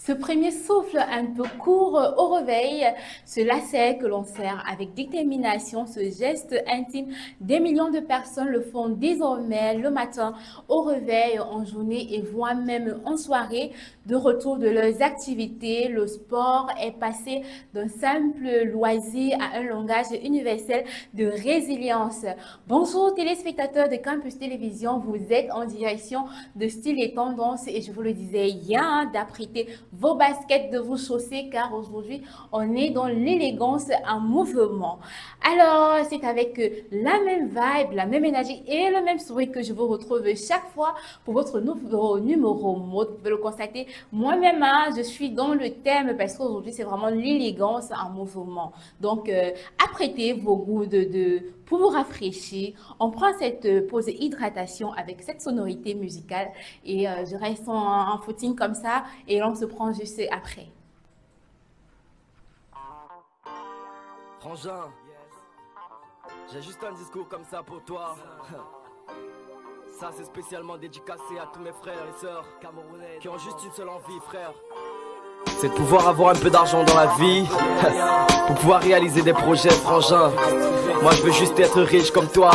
Ce premier souffle un peu court au réveil, ce lacet que l'on serre avec détermination, ce geste intime, des millions de personnes le font désormais le matin au réveil, en journée et voire même en soirée. De retour de leurs activités, le sport est passé d'un simple loisir à un langage universel de résilience. Bonjour téléspectateurs de Campus Télévision, vous êtes en direction de Style et Tendance et je vous le disais hier, d'apprêter vos baskets, de vous chausser car aujourd'hui on est dans l'élégance en mouvement. Alors c'est avec la même vibe, la même énergie et le même sourire que je vous retrouve chaque fois pour votre nouveau numéro mode. Vous pouvez le constater, moi-même je suis dans le thème parce qu'aujourd'hui c'est vraiment l'élégance en mouvement. Donc apprêtez vos gouttes pour vous rafraîchir. On prend cette pause hydratation avec cette sonorité musicale et je reste en footing comme ça et l'on se prend juste après. Frangin, j'ai juste un discours comme ça pour toi. Ça c'est spécialement dédicacé à tous mes frères et sœurs camerounais qui ont juste une seule envie, frère. C'est de pouvoir avoir un peu d'argent dans la vie pour pouvoir réaliser des projets, frangin. Moi je veux juste être riche comme toi.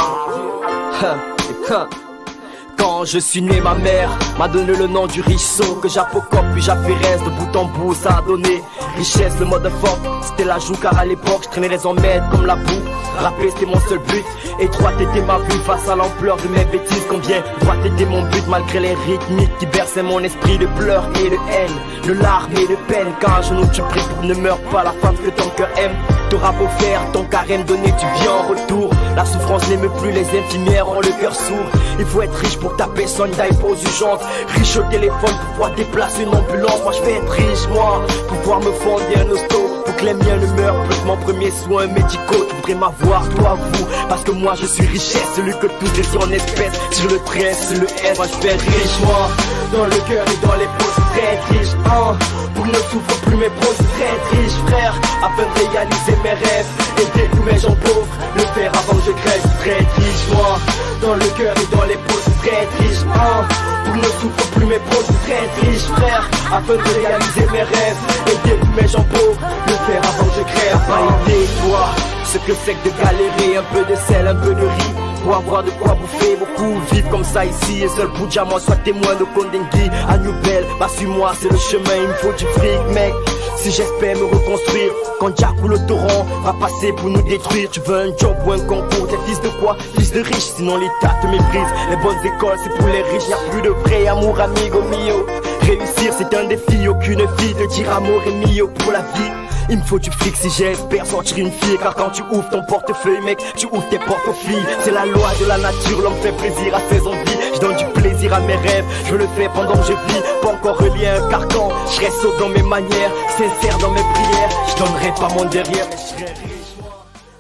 Quand je suis né, ma mère m'a donné le nom du riche sot que j'apocope puis j'afféresse de bout en bout, ça a donné richesse, le mode fort, c'était la joue car à l'époque je traînais les emmèdes comme la boue. Rapper c'était mon seul but, et droite était ma vue face à l'ampleur de mes bêtises. Combien droite était mon but malgré les rythmiques qui berçaient mon esprit de pleurs et de haine, de larmes et de peine. Quand un genou tu pries pour ne meure pas la femme que ton cœur aime. T'auras beau faire ton carême, donner du bien en retour. La souffrance n'aime plus, les infirmières ont le cœur sourd. Il faut être riche pour taper son d'ail aux urgences. Riche au téléphone pour pouvoir déplacer une ambulance. Moi je vais être riche, moi, pour pouvoir me fonder un hosto. Pour que les miens ne meurent plus que mon premier soin médicaux. Tu voudrais m'avoir, toi, vous, parce que moi je suis richesse. Celui que tous désirent en espèces. Sur le 13, sur le S, moi je vais être riche, moi. Dans le cœur et dans les poches, je vais être riche, hein. Pour ne souffre plus mes proches, je vais être riche, frère. Afin de réaliser mes rêves, aider tous mes gens pauvres. Le faire avant que je crève, je vais être riche, moi. Dans le cœur et dans les poches, je vais être riche, hein. Pour ne souffre plus mes proches, je vais être riche, frère. Afin de réaliser mes rêves, aider tous mes gens pauvres. Le faire avant que je crève, aider toi. Ce que c'est que de galérer, un peu de sel, un peu de riz. Pour avoir de quoi bouffer, beaucoup vivent comme ça ici. Et seul pour diamant soit témoin de Kondengui. À Nouvelle, bah suis-moi, c'est le chemin, il me faut du fric, mec. Si j'espère me reconstruire, quand Jack ou le torrent va passer pour nous détruire. Tu veux un job ou un concours, t'es fils de quoi? Fils de riche, sinon l'état te méprise. Les bonnes écoles, c'est pour les riches, y'a plus de vrai amour, amigo mio. Réussir, c'est un défi, aucune fille te dira amor et mio pour la vie. Il me faut du fric si j'espère sortir une fille. Car quand tu ouvres ton portefeuille, mec, tu ouvres tes portes aux filles. C'est la loi de la nature, l'homme fait plaisir à ses envies. Je donne du plaisir à mes rêves, je le fais pendant que je vis. Pas encore relié à un carcan, je reste saut dans mes manières, sincère dans mes prières. Je donnerai pas mon derrière, mais je serai riche, moi.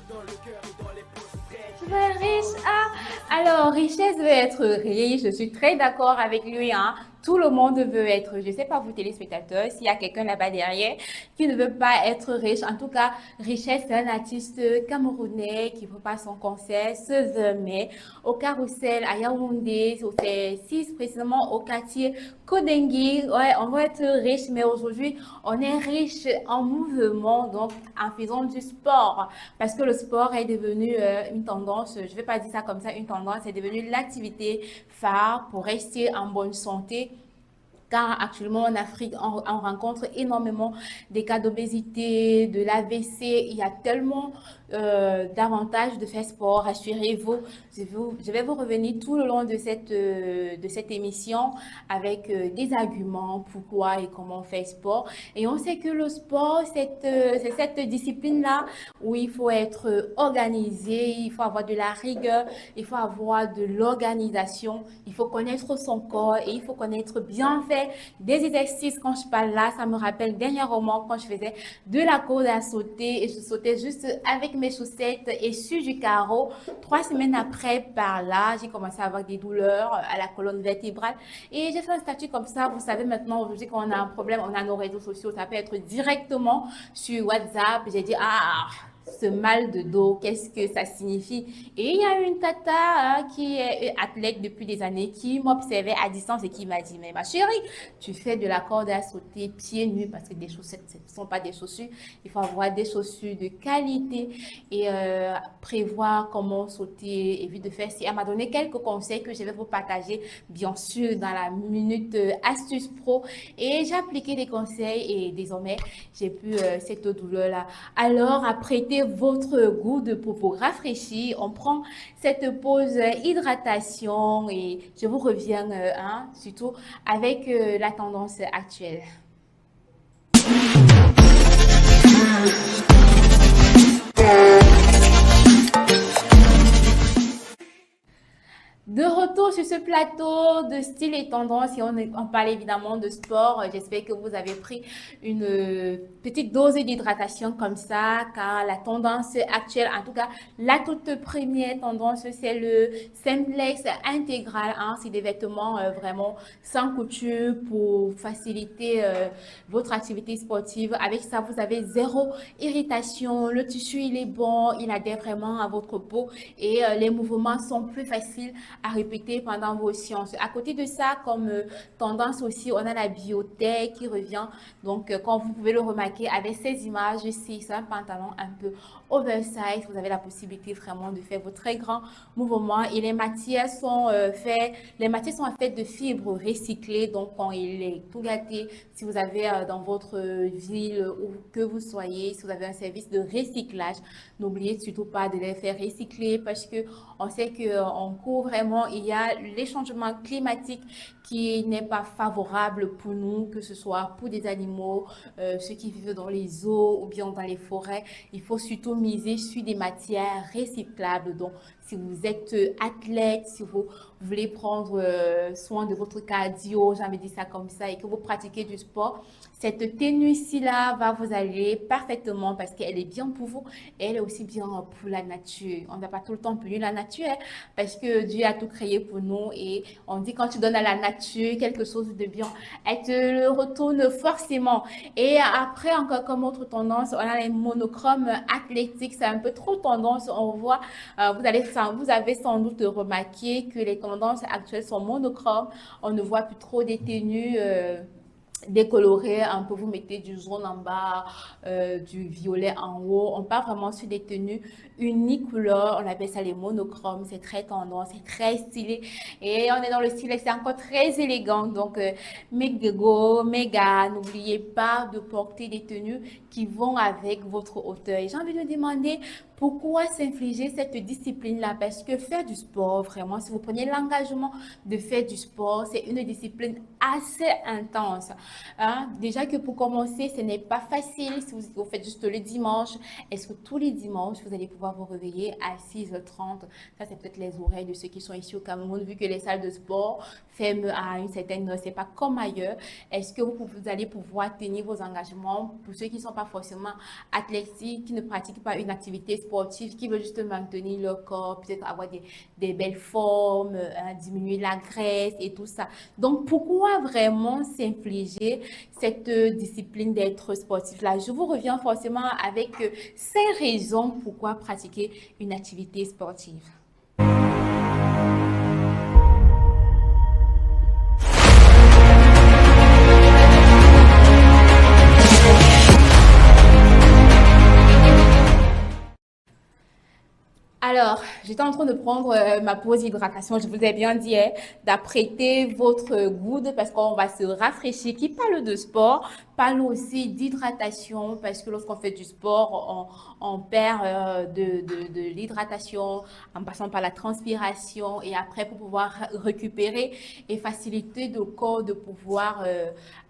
Dans le cœur et dans les poches, Je veux être riche, alors richesse veut être riche, je suis très d'accord avec lui, hein. Tout le monde veut être, je ne sais pas vous téléspectateurs, s'il y a quelqu'un là-bas derrière qui ne veut pas être riche. En tout cas, richesse, c'est un artiste camerounais qui prépare son concert ce 20 mai au Carrousel à Yaoundé, c'est 6 précisément au quartier Kodengui. Ouais, on va être riche, mais aujourd'hui, on est riche en mouvement, donc en faisant du sport. Parce que le sport est devenu une tendance, je ne vais pas dire ça comme ça, une tendance, c'est devenu l'activité phare pour rester en bonne santé. Car actuellement en Afrique, on rencontre énormément des cas d'obésité, de l'AVC. Il y a tellement d'avantages de faire sport. Rassurez-vous, je vais vous revenir tout le long de cette émission avec des arguments, pourquoi et comment faire sport. Et on sait que le sport, c'est cette discipline-là où il faut être organisé, il faut avoir de la rigueur, il faut avoir de l'organisation, il faut connaître son corps et il faut connaître bien faire des exercices. Quand je parle là, ça me rappelle dernièrement quand je faisais de la corde à sauter et je sautais juste avec mes chaussettes et sur du carreau. 3 semaines après, par là, j'ai commencé à avoir des douleurs à la colonne vertébrale et j'ai fait un statut comme ça. Vous savez maintenant, aujourd'hui, quand on a un problème, on a nos réseaux sociaux, ça peut être directement sur WhatsApp. J'ai dit, ce mal de dos, qu'est-ce que ça signifie? Et il y a une tata qui est athlète depuis des années qui m'observait à distance et qui m'a dit, mais ma chérie, tu fais de la corde à sauter pieds nus parce que des chaussettes, ce ne sont pas des chaussures. Il faut avoir des chaussures de qualité et prévoir comment sauter et vite de faire. Si elle m'a donné quelques conseils que je vais vous partager, bien sûr, dans la minute astuce pro. Et j'ai appliqué des conseils et désormais, j'ai plus cette douleur-là. Alors, apprêtez votre goût de peau rafraîchi. On prend cette pause hydratation et je vous reviens surtout avec la tendance actuelle. De retour sur ce plateau de style et tendance et on parle évidemment de sport. J'espère que vous avez pris une petite dose d'hydratation comme ça car la tendance actuelle, en tout cas la toute première tendance, c'est le simplex intégral. C'est des vêtements vraiment sans couture pour faciliter votre activité sportive. Avec ça, vous avez zéro irritation. Le tissu, il est bon, il adhère vraiment à votre peau et les mouvements sont plus faciles à répéter pendant vos séances. À côté de ça, comme tendance aussi, on a la biotech qui revient. Donc, comme vous pouvez le remarquer, avec ces images-ci, c'est un pantalon un peu oversize. Vous avez la possibilité vraiment de faire vos très grands mouvements. Et les matières sont faites de fibres recyclées. Donc, quand il est tout gâté, si vous avez dans votre ville ou que vous soyez, si vous avez un service de recyclage, n'oubliez surtout pas de les faire recycler parce que on sait qu'en cours vraiment, il y a les changements climatiques qui n'est pas favorable pour nous, que ce soit pour des animaux, ceux qui vivent dans les eaux ou bien dans les forêts. Il faut surtout miser sur des matières recyclables. Donc, si vous êtes athlète, si vous voulez prendre soin de votre cardio, j'ai envie de dire ça comme ça, et que vous pratiquez du sport, cette tenue-ci-là va vous aller parfaitement parce qu'elle est bien pour vous et elle est aussi bien pour la nature. On n'a pas tout le temps punir la nature parce que Dieu a tout créé pour nous et on dit quand tu donnes à la nature quelque chose de bien, elle te le retourne forcément. Et après, encore comme autre tendance, on a les monochromes athlétiques. C'est un peu trop tendance. On voit, vous avez sans doute remarqué que les tendances actuelles sont monochromes. On ne voit plus trop des tenues décoloré un peu, vous mettez du jaune en bas, du violet en haut. On part vraiment sur des tenues unicouleurs, on appelle ça les monochromes, c'est très tendance, c'est très stylé et on est dans le style, c'est encore très élégant. Donc, mes gars, n'oubliez pas de porter des tenues qui vont avec votre hauteur. Et j'ai envie de demander pourquoi s'infliger cette discipline-là? Parce que faire du sport, vraiment, si vous prenez l'engagement de faire du sport, c'est une discipline assez intense. Déjà que pour commencer, ce n'est pas facile. Si vous faites juste le dimanche, est-ce que tous les dimanches, vous allez pouvoir vous réveiller à 6h30? Ça, c'est peut-être les oreilles de ceux qui sont ici au Cameroun, vu que les salles de sport ferment à une certaine heure. C'est pas comme ailleurs. Est-ce que vous allez pouvoir tenir vos engagements pour ceux qui ne sont pas forcément athlétiques, qui ne pratiquent pas une activité sportive, qui veulent juste maintenir leur corps, peut-être avoir des belles formes, diminuer la graisse et tout ça. Donc, pourquoi vraiment s'infliger cette discipline d'être sportif là? Je vous reviens forcément avec 5 raisons pourquoi pratiquer une activité sportive. Alors, j'étais en train de prendre ma pause hydratation. Je vous ai bien dit d'apprêter votre goutte parce qu'on va se rafraîchir. Qui parle de sport, parle aussi d'hydratation parce que lorsqu'on fait du sport, on perd de l'hydratation en passant par la transpiration et après pour pouvoir récupérer et faciliter le corps de pouvoir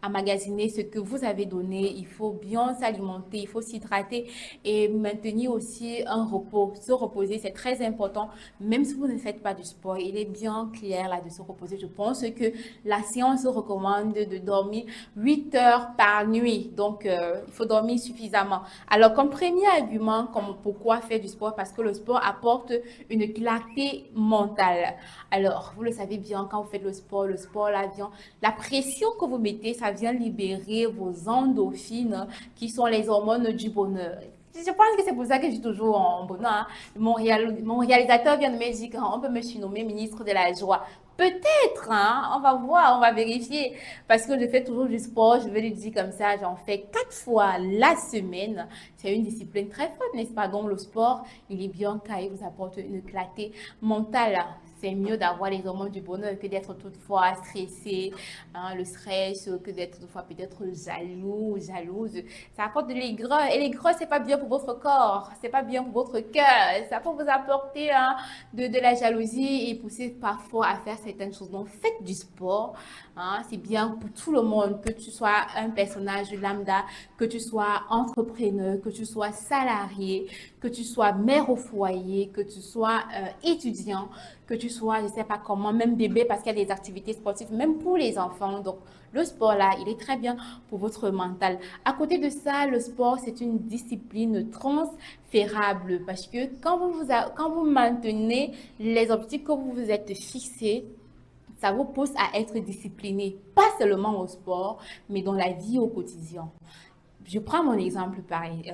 emmagasiner ce que vous avez donné. Il faut bien s'alimenter, il faut s'hydrater et maintenir aussi un repos, se reposer. C'est très important, même si vous ne faites pas du sport, il est bien clair là de se reposer. Je pense que la séance recommande de dormir 8 heures par nuit, donc il faut dormir suffisamment. Alors comme premier argument, comme pourquoi faire du sport, parce que le sport apporte une clarté mentale. Alors vous le savez bien, quand vous faites le sport là vient, la pression que vous mettez, ça vient libérer vos endorphines qui sont les hormones du bonheur. Je pense que c'est pour ça que je suis toujours en bonheur. Hein. Mon réalisateur vient de me dire qu'on peut me surnommer ministre de la joie. Peut-être, hein, on va voir, on va vérifier. Parce que je fais toujours du sport, je vais lui dire comme ça, j'en fais 4 fois la semaine. C'est une discipline très forte, n'est-ce pas? Donc le sport, il est bien car il vous apporte une clarté mentale. C'est mieux d'avoir les hormones du bonheur que d'être toutefois stressé, hein, le stress, que d'être toutefois peut-être jaloux, jalouse. Ça apporte de l'aigreur. Et l'aigreur, c'est pas bien pour votre corps, c'est pas bien pour votre cœur. Ça peut vous apporter hein, de la jalousie et pousser parfois à faire certaines choses. Donc, faites du sport. Hein, c'est bien pour tout le monde, que tu sois un personnage lambda, que tu sois entrepreneur, que tu sois salarié, que tu sois mère au foyer, que tu sois étudiant, que tu sois, je ne sais pas comment, même bébé, parce qu'il y a des activités sportives, même pour les enfants. Donc, le sport, là, il est très bien pour votre mental. À côté de ça, le sport, c'est une discipline transférable parce que quand vous maintenez les objectifs que vous vous êtes fixés, ça vous pousse à être discipliné, pas seulement au sport, mais dans la vie au quotidien. Je prends mon exemple, pareil,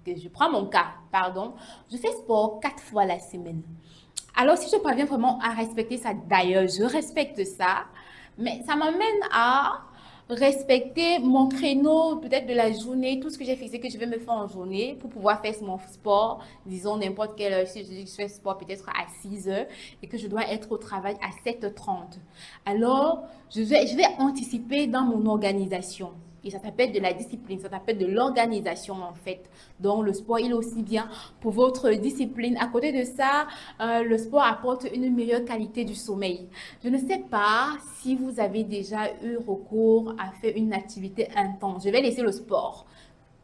je prends mon cas, pardon. Je fais sport 4 fois la semaine. Alors, si je parviens vraiment à respecter ça, d'ailleurs, je respecte ça, mais ça m'amène à respecter mon créneau peut-être de la journée, tout ce que j'ai fixé que je vais me faire en journée pour pouvoir faire mon sport, disons n'importe quelle heure, si je dis que je fais sport peut-être à 6 heures et que je dois être au travail à 7h30. Alors, je vais anticiper dans mon organisation. Et ça s'appelle de la discipline, ça s'appelle de l'organisation en fait. Donc le sport, il est aussi bien pour votre discipline. À côté de ça, le sport apporte une meilleure qualité du sommeil. Je ne sais pas si vous avez déjà eu recours à faire une activité intense. Je vais laisser le sport,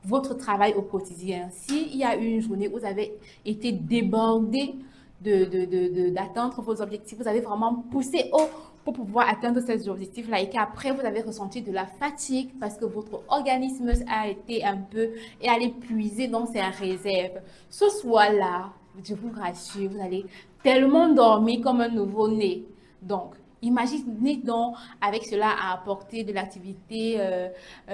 votre travail au quotidien. S'il y a eu une journée où vous avez été débordé d'atteindre vos objectifs, vous avez vraiment poussé haut pour pouvoir atteindre ces objectifs-là et qu'après, vous avez ressenti de la fatigue parce que votre organisme a été un peu et allé puiser dans ses réserves. Ce soir-là, je vous rassure, vous allez tellement dormir comme un nouveau-né. Donc, imaginez donc avec cela à apporter de l'activité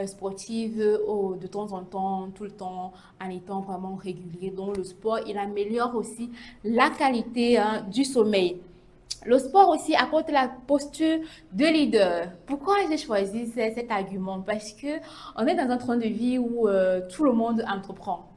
sportive de temps en temps, tout le temps, en étant vraiment régulier. Donc, le sport, il améliore aussi la qualité hein, du sommeil. Le sport aussi apporte la posture de leader. Pourquoi j'ai choisi cet argument? Parce que on est dans un train de vie où tout le monde entreprend.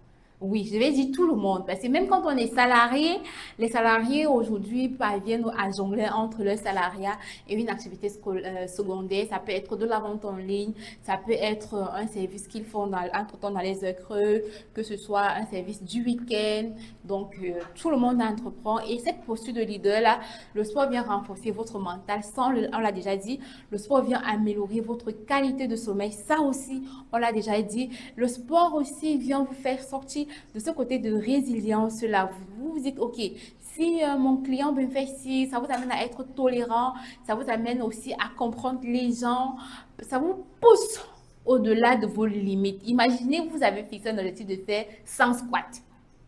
Oui, je vais dire tout le monde, parce que même quand on est salarié, les salariés aujourd'hui parviennent à jongler entre le salariat et une activité secondaire. Ça peut être de la vente en ligne, ça peut être un service qu'ils font entre-temps dans les heures creux, que ce soit un service du week-end. Donc, tout le monde entreprend et cette posture de leader-là, le sport vient renforcer votre mental. On l'a déjà dit, le sport vient améliorer votre qualité de sommeil. Ça aussi, on l'a déjà dit. Le sport aussi vient vous faire sortir de ce côté de résilience-là. Vous vous dites, OK, si mon client me fait ci, ça vous amène à être tolérant, ça vous amène aussi à comprendre les gens, ça vous pousse au-delà de vos limites. Imaginez, vous avez fixé un objectif de faire 100 squats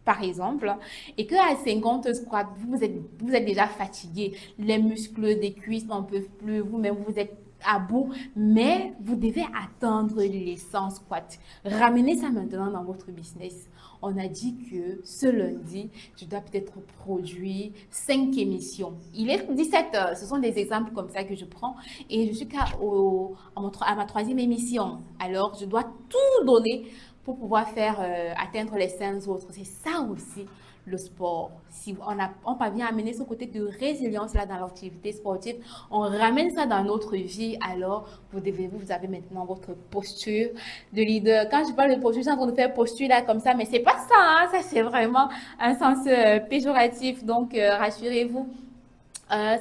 par exemple, et qu'à 50 squats, vous êtes déjà fatigué, les muscles des cuisses n'en peuvent plus, vous-même vous êtes à bout, mais vous devez atteindre les 100 squats. Ramenez ça maintenant dans votre business. On a dit que ce lundi, je dois peut-être produire 5 émissions. Il est 17 heures. Ce sont des exemples comme ça que je prends et je suis à ma 3e émission. Alors, je dois tout donner pour pouvoir faire atteindre les 5 autres. C'est ça aussi le sport. Si on parvient à amener ce côté de résilience là dans l'activité sportive, on ramène ça dans notre vie, alors vous avez maintenant votre posture de leader. Quand je parle de posture, je suis en train de faire posture là comme ça, mais c'est pas ça, hein, ça c'est vraiment un sens péjoratif, donc rassurez-vous.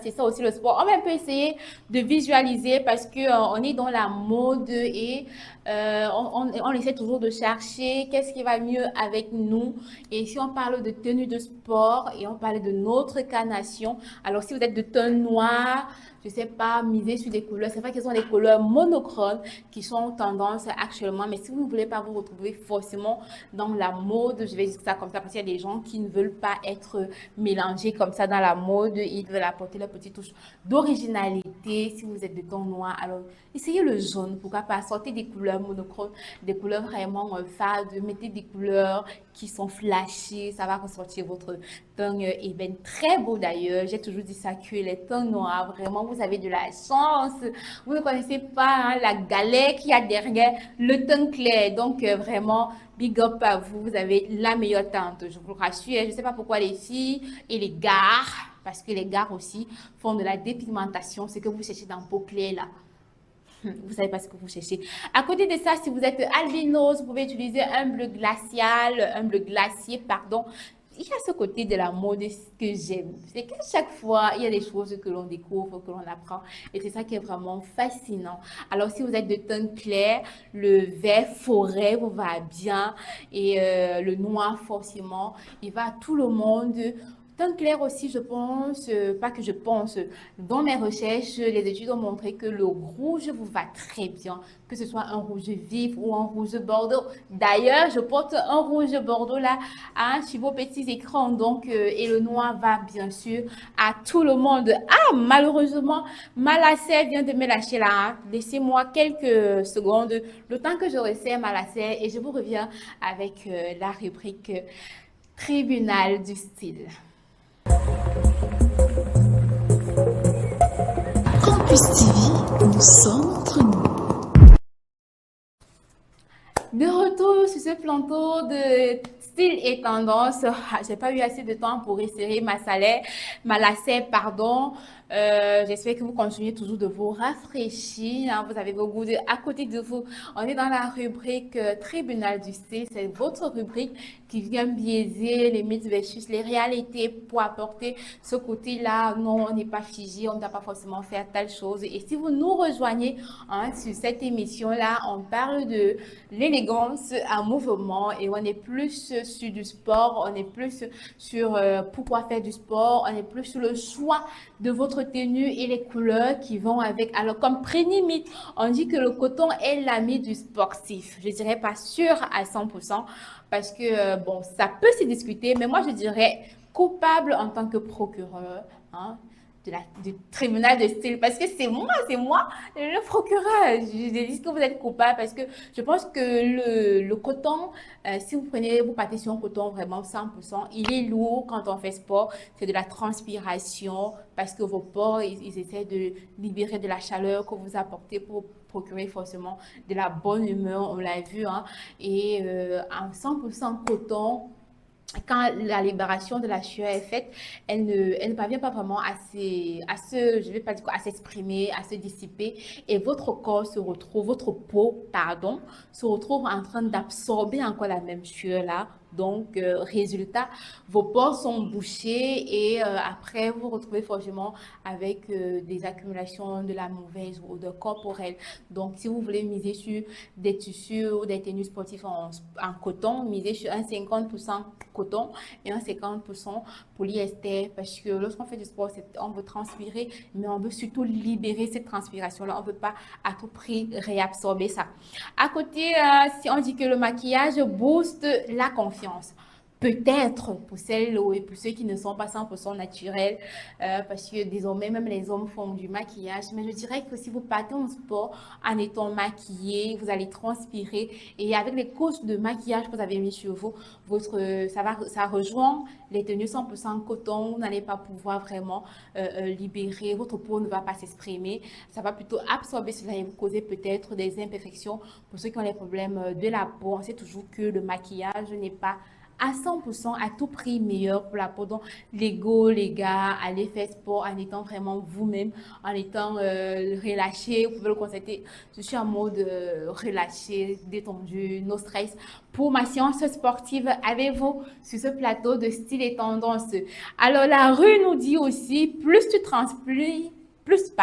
C'est ça aussi le sport. On va un peu essayer de visualiser parce que on est dans la mode et on essaie toujours de chercher qu'est-ce qui va mieux avec nous. Et si on parle de tenue de sport et on parle de notre carnation, alors si vous êtes de teint noir, je sais pas, miser sur des couleurs. C'est vrai qu'ils ont des couleurs monochromes qui sont tendance actuellement, mais si vous ne voulez pas vous retrouver forcément dans la mode, je vais dire ça comme ça, parce qu'il y a des gens qui ne veulent pas être mélangés comme ça dans la mode, ils veulent apporter leur petite touche d'originalité. Si vous êtes de ton noir, alors essayez le jaune, pourquoi pas, sortez des couleurs monochromes, des couleurs vraiment fades, mettez des couleurs qui sont flashy, ça va ressortir votre teint ébène, très beau d'ailleurs. J'ai toujours dit ça que les teints noirs, vraiment, vous avez de la chance. Vous ne connaissez pas hein, la galère qu'il y a derrière le teint clair. Donc, vraiment, big up à vous. Vous avez la meilleure teinte, je vous rassure. Je ne sais pas pourquoi les filles et les gars, parce que les gars aussi font de la dépigmentation, ce que vous cherchez dans peau claire là. Vous savez pas ce que vous cherchez. À côté de ça, si vous êtes albinos, vous pouvez utiliser un bleu glacial, un bleu glacier, pardon. Il y a ce côté de la mode que j'aime. C'est qu'à chaque fois, il y a des choses que l'on découvre, que l'on apprend. Et c'est ça qui est vraiment fascinant. Alors, si vous êtes de teint clair, le vert forêt vous va bien. Et le noir, forcément, il va à tout le monde. Teint clair aussi, je pense, pas que je pense, dans mes recherches, les études ont montré que le rouge vous va très bien, que ce soit un rouge vif ou un rouge bordeaux. D'ailleurs, je porte un rouge bordeaux là hein, sur vos petits écrans, donc, et le noir va bien sûr à tout le monde. Ah, malheureusement, ma lacet vient de me lâcher là. Hein. Laissez-moi quelques secondes, le temps que je resserre ma lacet et je vous reviens avec la rubrique Tribunal du style. Campus TV, nous sommes entre nous. De retour sur ce plateau de style et tendance, j'ai pas eu assez de temps pour resserrer ma lacet, pardon. J'espère que vous continuez toujours de vous rafraîchir. Hein, vous avez vos goûts à côté de vous. On est dans la rubrique Tribunal du style. C'est votre rubrique qui vient biaiser les mythes versus les réalités pour apporter ce côté-là. Non, on n'est pas figé, on ne doit pas forcément faire telle chose. Et si vous nous rejoignez hein, sur cette émission-là, on parle de l'élégance en mouvement et on est plus sur du sport, on est plus sur pourquoi faire du sport, on est plus sur le choix de votre tenue et les couleurs qui vont avec. Alors, comme prénimite, on dit que le coton est l'ami du sportif. Je dirais pas sûr à 100% parce que, bon, ça peut se discuter, mais moi, je dirais coupable en tant que procureur, hein, du tribunal de style parce que c'est moi, le procureur. Je dis que vous êtes coupable parce que je pense que le coton, si vous partez sur un coton vraiment 100%, il est lourd quand on fait sport. C'est de la transpiration parce que vos pores, ils essaient de libérer de la chaleur que vous apportez pour procurer forcément de la bonne humeur, on l'a vu. Hein, et en 100% coton, quand la libération de la sueur est faite, elle ne parvient pas vraiment je vais pas dire quoi, à s'exprimer, à se dissiper, et votre corps votre peau, pardon, se retrouve en train d'absorber encore la même sueur là. Donc, résultat, vos pores sont bouchés et après, vous vous retrouvez forcément avec des accumulations de la mauvaise odeur corporelle. Donc, si vous voulez miser sur des tissus ou des tenues sportives en coton, misez sur un 50% coton et un 50% polyester parce que lorsqu'on fait du sport, on veut transpirer, mais on veut surtout libérer cette transpiration-là. On ne veut pas à tout prix réabsorber ça. À côté, si on dit que le maquillage booste la confiance, peut-être pour celles et pour ceux qui ne sont pas 100% naturels, parce que désormais même les hommes font du maquillage, mais je dirais que si vous partez en sport en étant maquillé, vous allez transpirer et avec les couches de maquillage que vous avez mis sur vous, ça rejoint les tenues 100% coton, vous n'allez pas pouvoir vraiment libérer, votre peau ne va pas s'exprimer, ça va plutôt absorber cela et vous causer peut-être des imperfections. Pour ceux qui ont les problèmes de la peau, on sait toujours que le maquillage n'est pas à 100% à tout prix meilleur pour la peau. Donc, les gars, allez faire sport en étant vraiment vous-même, en étant relâché. Vous pouvez le constater, je suis en mode relâché, détendu, no stress. Pour ma séance sportive avec vous sur ce plateau de style et tendance. Alors, la rue nous dit aussi, plus je transpire, plus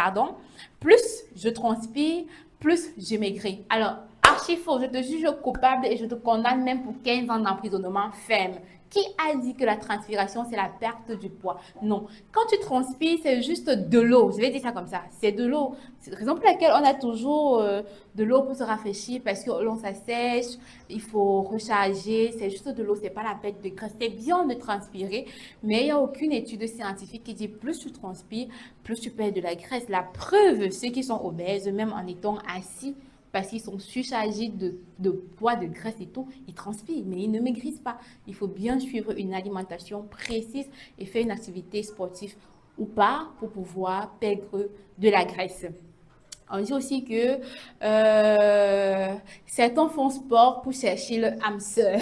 je maigris. Alors, archi faux. Je te juge coupable et je te condamne même pour 15 ans d'emprisonnement ferme. Qui a dit que la transpiration, c'est la perte du poids? Non. Quand tu transpires, c'est juste de l'eau. Je vais dire ça comme ça. C'est de l'eau. C'est la raison pour laquelle on a toujours de l'eau pour se rafraîchir parce que l'on s'assèche, il faut recharger. C'est juste de l'eau. C'est pas la perte de graisse. C'est bien de transpirer, mais il n'y a aucune étude scientifique qui dit plus tu transpires, plus tu perds de la graisse. La preuve, ceux qui sont obèses, même en étant assis, parce qu'ils sont surchargés de poids, de graisse et tout, ils transpirent, mais ils ne maigrissent pas. Il faut bien suivre une alimentation précise et faire une activité sportive ou pas pour pouvoir perdre de la graisse. On dit aussi que certains font sport pour chercher le âme sœur.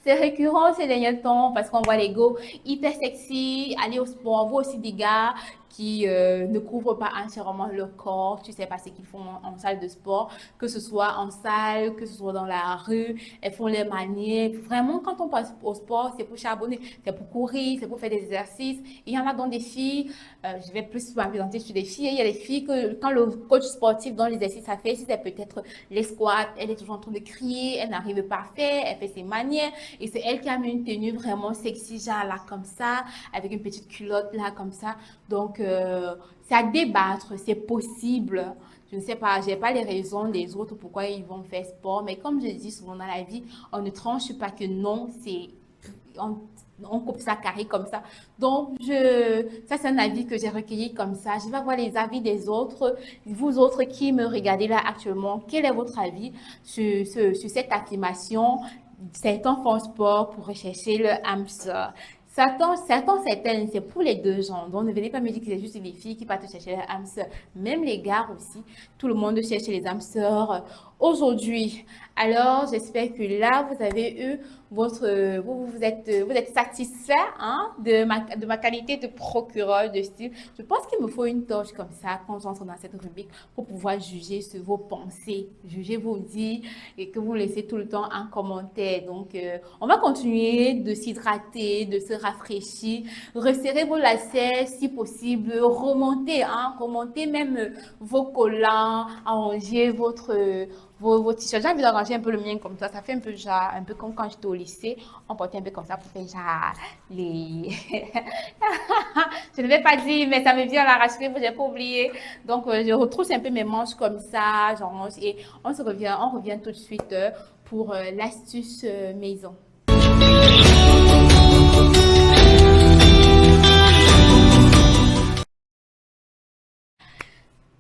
C'est récurrent ces derniers temps parce qu'on voit les gars hyper sexy, aller au sport. On voit aussi des gars qui ne couvrent pas entièrement leur corps. Tu sais pas ce qu'ils font en salle de sport, que ce soit en salle, que ce soit dans la rue. Elles font les manières. Vraiment, quand on passe au sport, c'est pour charbonner, c'est pour courir, c'est pour faire des exercices. Il y en a dans des filles, je vais plus m'appesantir sur des filles. Il y a des filles que quand le coach sportif donne l'exercice à faire, si c'est peut-être les squats, elle est toujours en train de crier, elle n'arrive pas à faire, elle fait ses manières. Et c'est elle qui a mis une tenue vraiment sexy, genre là comme ça, avec une petite culotte là comme ça. Donc, c'est à débattre, c'est possible. Je ne sais pas, je n'ai pas les raisons des autres pourquoi ils vont faire sport, mais comme je dis souvent dans la vie, on ne tranche pas que non, c'est on coupe ça carré comme ça. Donc, ça c'est un avis que j'ai recueilli comme ça. Je vais voir les avis des autres. Vous autres qui me regardez là actuellement, quel est votre avis sur cette affirmation? Certains font sport pour rechercher le hamster. Certaines, c'est pour les deux genres. Donc, ne venez pas me dire que c'est juste les filles qui partent chercher les âmes sœurs. Même les gars aussi. Tout le monde cherche les âmes sœurs aujourd'hui. Alors, j'espère que là, vous avez eu vous êtes satisfait hein, de ma qualité de procureur de style. Je pense qu'il me faut une torche comme ça quand j'entre dans cette rubrique pour pouvoir juger sur vos pensées, juger vos dits et que vous laissez tout le temps en commentaire. Donc, on va continuer de s'hydrater, de se rafraîchir, resserrer vos lacets si possible, remonter même vos collants, arranger vos t-shirts. J'ai envie d'arranger un peu le mien comme ça fait un peu genre, un peu comme quand j'étais au lycée, on portait un peu comme ça pour faire genre les... Je ne vais pas dire, mais ça me vient à la racheter, j'ai pas oublié. Donc, je retrousse un peu mes manches comme ça, j'arrange et on revient tout de suite pour l'astuce maison.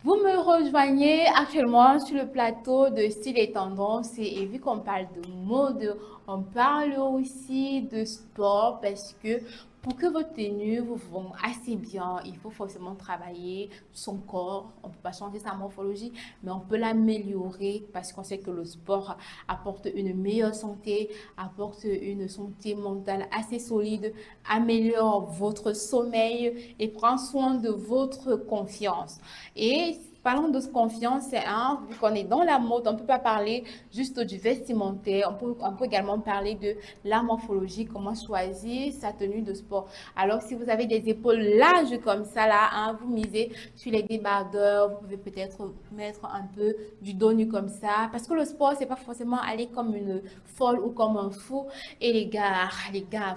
Vous me rejoignez actuellement sur le plateau de Style et Tendance et vu qu'on parle de mode, on parle aussi de sport parce que pour que vos tenues vous vont assez bien, il faut forcément travailler son corps. On ne peut pas changer sa morphologie, mais on peut l'améliorer parce qu'on sait que le sport apporte une meilleure santé, apporte une santé mentale assez solide, améliore votre sommeil et prend soin de votre confiance. Et parlons de confiance, vu qu'on est dans la mode, on ne peut pas parler juste du vestimentaire, on peut également parler de la morphologie, comment choisir sa tenue de sport. Alors, si vous avez des épaules larges comme ça, là, vous misez sur les débardeurs, vous pouvez peut-être mettre un peu du dos nu comme ça, parce que le sport, c'est pas forcément aller comme une folle ou comme un fou. Et les gars,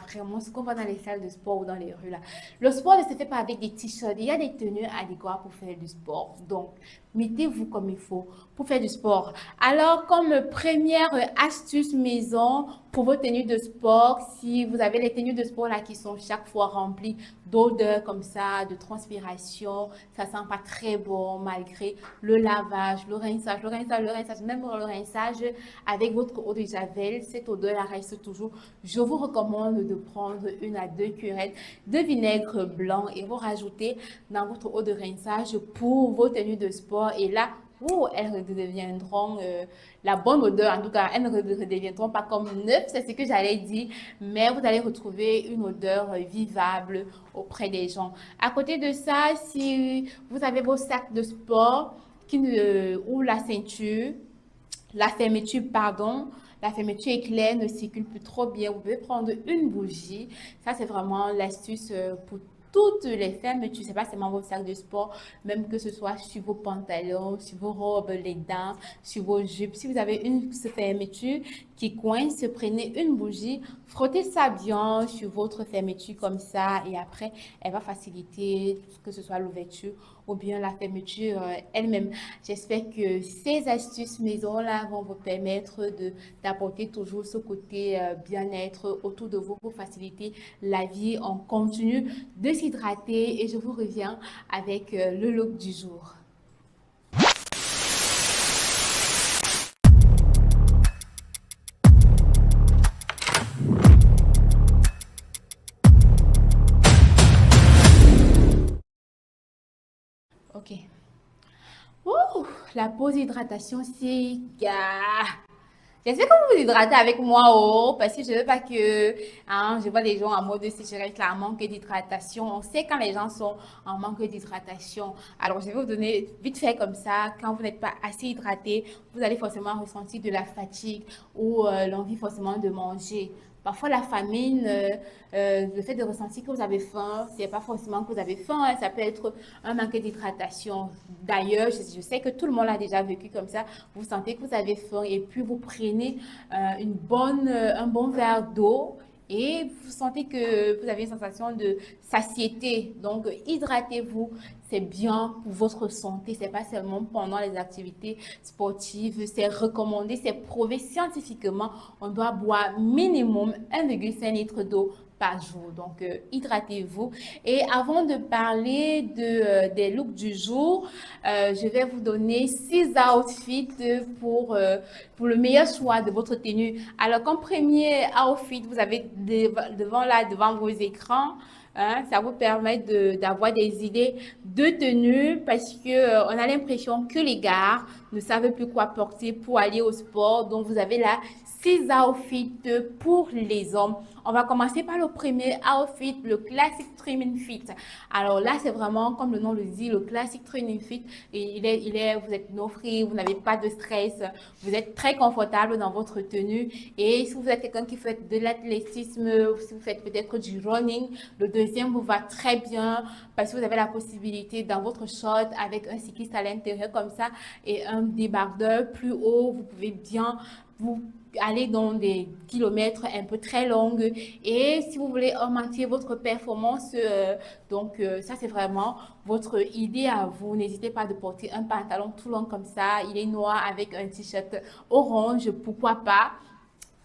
vraiment, ce qu'on voit dans les salles de sport ou dans les rues, là, le sport ne se fait pas avec des t-shirts, il y a des tenues adéquates pour faire du sport. Donc, mettez-vous comme il faut pour faire du sport. Alors, comme première astuce maison pour vos tenues de sport, si vous avez les tenues de sport là qui sont chaque fois remplies d'odeurs comme ça, de transpiration, ça sent pas très bon malgré le lavage, le rinçage, même le rinçage avec votre eau de javel, cette odeur là reste toujours. Je vous recommande de prendre 1 à 2 cuillettes de vinaigre blanc et vous rajoutez dans votre eau de rinçage pour vos tenues de sport et là, elles redeviendront la bonne odeur. En tout cas, elles ne redeviendront pas comme neuves, c'est ce que j'allais dire, mais vous allez retrouver une odeur vivable auprès des gens. À côté de ça, si vous avez vos sacs de sport ou la ceinture, la fermeture, pardon, la fermeture éclair ne circule plus trop bien, vous pouvez prendre une bougie. Ça, c'est vraiment l'astuce pour toutes les fermetures, c'est pas seulement vos sacs de sport, même que ce soit sur vos pantalons, sur vos robes, les dents, sur vos jupes. Si vous avez une fermeture qui coince, prenez une bougie, frottez ça bien sur votre fermeture comme ça et après, elle va faciliter que ce soit l'ouverture ou bien la fermeture elle-même. J'espère que ces astuces maison-là vont vous permettre d'apporter toujours ce côté bien-être autour de vous pour faciliter la vie. On continue de s'hydrater et je vous reviens avec le look du jour. Ok. Ouh, la pause hydratation, c'est... J'espère que vous vous hydratez avec moi, oh, parce que je ne veux pas que je vois les gens en mode sécheresse, là, en manque d'hydratation. On sait quand les gens sont en manque d'hydratation. Alors, je vais vous donner vite fait comme ça. Quand vous n'êtes pas assez hydraté, vous allez forcément ressentir de la fatigue ou l'envie forcément de manger. Parfois, la famine, le fait de ressentir que vous avez faim, c'est pas forcément que vous avez faim, hein, ça peut être un manque d'hydratation. D'ailleurs, je sais que tout le monde a déjà vécu comme ça. Vous sentez que vous avez faim et puis vous prenez un bon verre d'eau et vous sentez que vous avez une sensation de satiété. Donc, hydratez-vous. C'est bien pour votre santé. C'est pas seulement pendant les activités sportives. C'est recommandé, c'est prouvé scientifiquement. On doit boire minimum 1,5 litre d'eau par jour. Donc, hydratez-vous. Et avant de parler des looks du jour, je vais vous donner 6 outfits pour le meilleur choix de votre tenue. Alors, comme premier outfit, vous avez devant vos écrans, hein, ça vous permet d'avoir des idées de tenue parce que on a l'impression que les gars ne savent plus quoi porter pour aller au sport. Donc, vous avez là 6 outfits pour les hommes. On va commencer par le premier outfit, le Classic Training Fit. Alors là, c'est vraiment, comme le nom le dit, le Classic Training Fit. Et vous êtes no free, vous n'avez pas de stress, vous êtes très confortable dans votre tenue. Et si vous êtes quelqu'un qui fait de l'athlétisme, si vous faites peut-être du running, le deuxième vous va très bien parce que vous avez la possibilité dans votre short avec un cycliste à l'intérieur comme ça et un débardeur plus haut, vous pouvez bien vous aller dans des kilomètres un peu très longs et si vous voulez augmenter votre performance, ça c'est vraiment votre idée à vous. N'hésitez pas de porter un pantalon tout long comme ça, il est noir avec un t-shirt orange, pourquoi pas.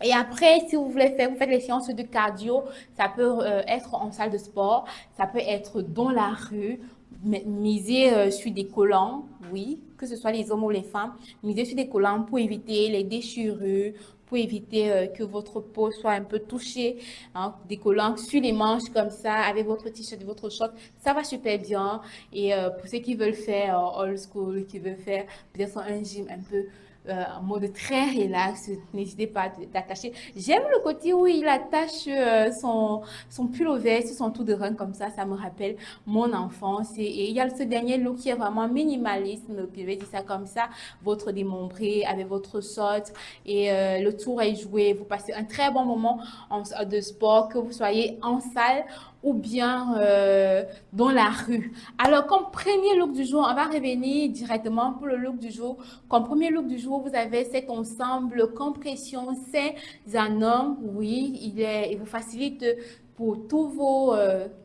Et après, si vous faites les séances de cardio, ça peut être en salle de sport, ça peut être dans la rue, miser sur des collants, oui, que ce soit les hommes ou les femmes, miser sur des collants pour éviter les déchirures, pour éviter que votre peau soit un peu touchée, hein, des collants sur les manches comme ça, avec votre t-shirt et votre short, ça va super bien. Et pour ceux qui veulent faire old school, qui veulent faire peut-être un gym un peu en mode très relax, n'hésitez pas d'attacher. J'aime le côté où il attache son pull au veste, son tout de rein comme ça me rappelle mon enfance. Et il y a ce dernier look qui est vraiment minimaliste, je vais dire ça comme ça, votre démembré avec votre short et le tour est joué. Vous passez un très bon moment de sport, que vous soyez en salle ou bien dans la rue. Alors, comme premier look du jour, on va revenir directement pour le look du jour. Comme premier look du jour, vous avez cet ensemble compression c'est un homme. Oui, il vous facilite pour tous vos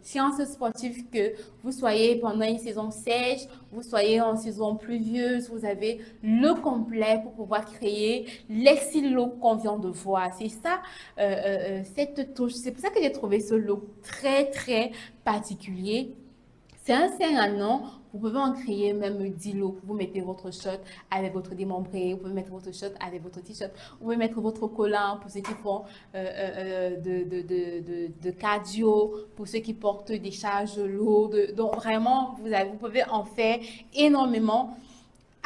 séances sportives, que vous soyez pendant une saison sèche, vous soyez en saison pluvieuse, vous avez le complet pour pouvoir créer les styles qu'on vient de voir. C'est ça, cette touche. C'est pour ça que j'ai trouvé ce look très, très particulier. C'est un nom, vous pouvez en créer même 10 looks. Vous mettez votre short avec votre démembré, vous pouvez mettre votre short avec votre t-shirt, vous pouvez mettre votre collant pour ceux qui font de cardio, pour ceux qui portent des charges lourdes. Donc vraiment, vous pouvez en faire énormément.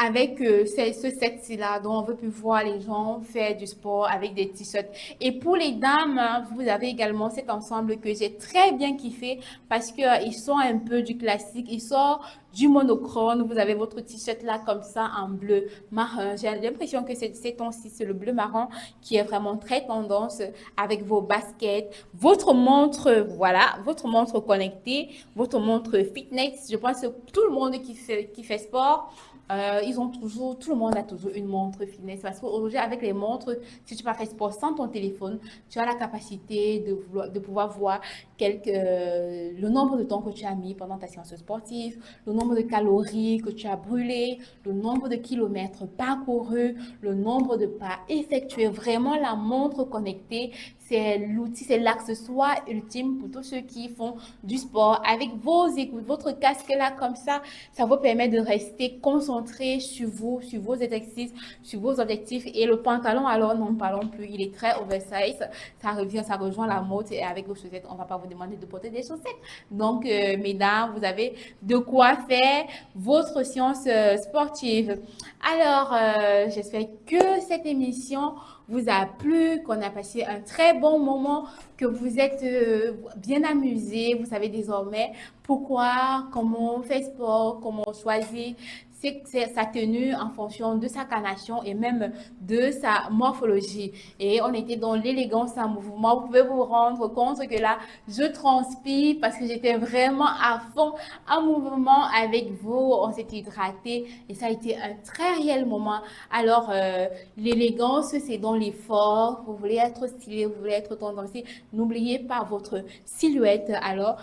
avec ce set-ci-là, dont on veut plus voir les gens faire du sport avec des t-shirts. Et pour les dames, hein, vous avez également cet ensemble que j'ai très bien kiffé parce que ils sont un peu du classique, ils sont du monochrome. Vous avez votre t-shirt là comme ça en bleu marron. J'ai l'impression que ces temps-ci, c'est le bleu marron qui est vraiment très tendance avec vos baskets, votre montre, voilà, votre montre connectée, votre montre fitness. Je pense que tout le monde qui fait sport, tout le monde a toujours une montre fitness parce qu'aujourd'hui, avec les montres, si tu vas faire sport sans ton téléphone, tu as la capacité de pouvoir voir le nombre de temps que tu as mis pendant ta séance sportive, le nombre de calories que tu as brûlées, le nombre de kilomètres parcourus, le nombre de pas effectués. Vraiment, la montre connectée, c'est l'outil, c'est l'accessoire ultime pour tous ceux qui font du sport. Avec vos écoutes, votre casque là comme ça vous permet de rester concentré sur vous, sur vos exercices, sur vos objectifs. Et le pantalon, alors n'en parlons plus, il est très oversize. Ça rejoint la mode et avec vos chaussettes, on ne va pas vous demander de porter des chaussettes. Donc, mesdames, vous avez de quoi faire votre séance sportive. Alors, j'espère que cette émission vous a plu, qu'on a passé un très bon moment, que vous êtes bien amusés. Vous savez désormais pourquoi, comment on fait sport, comment on choisit sa tenue en fonction de sa carnation et même de sa morphologie. Et on était dans l'élégance en mouvement. Vous pouvez vous rendre compte que là, je transpire parce que j'étais vraiment à fond en mouvement avec vous. On s'est hydraté et ça a été un très réel moment. Alors, l'élégance, c'est dans l'effort. Vous voulez être stylé, vous voulez être tendancieux. N'oubliez pas votre silhouette. Alors,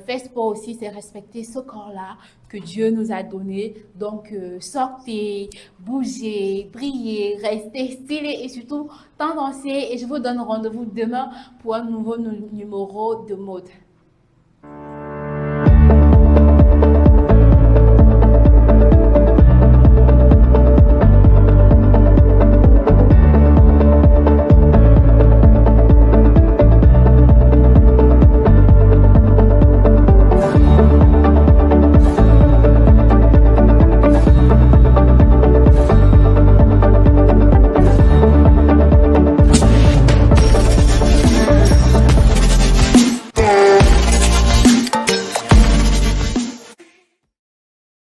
faire sport aussi, c'est respecter ce corps-là que Dieu nous a donné. Donc, sortez, bougez, brillez, restez stylés et surtout tendancieux. Et je vous donne rendez-vous demain pour un nouveau numéro de mode.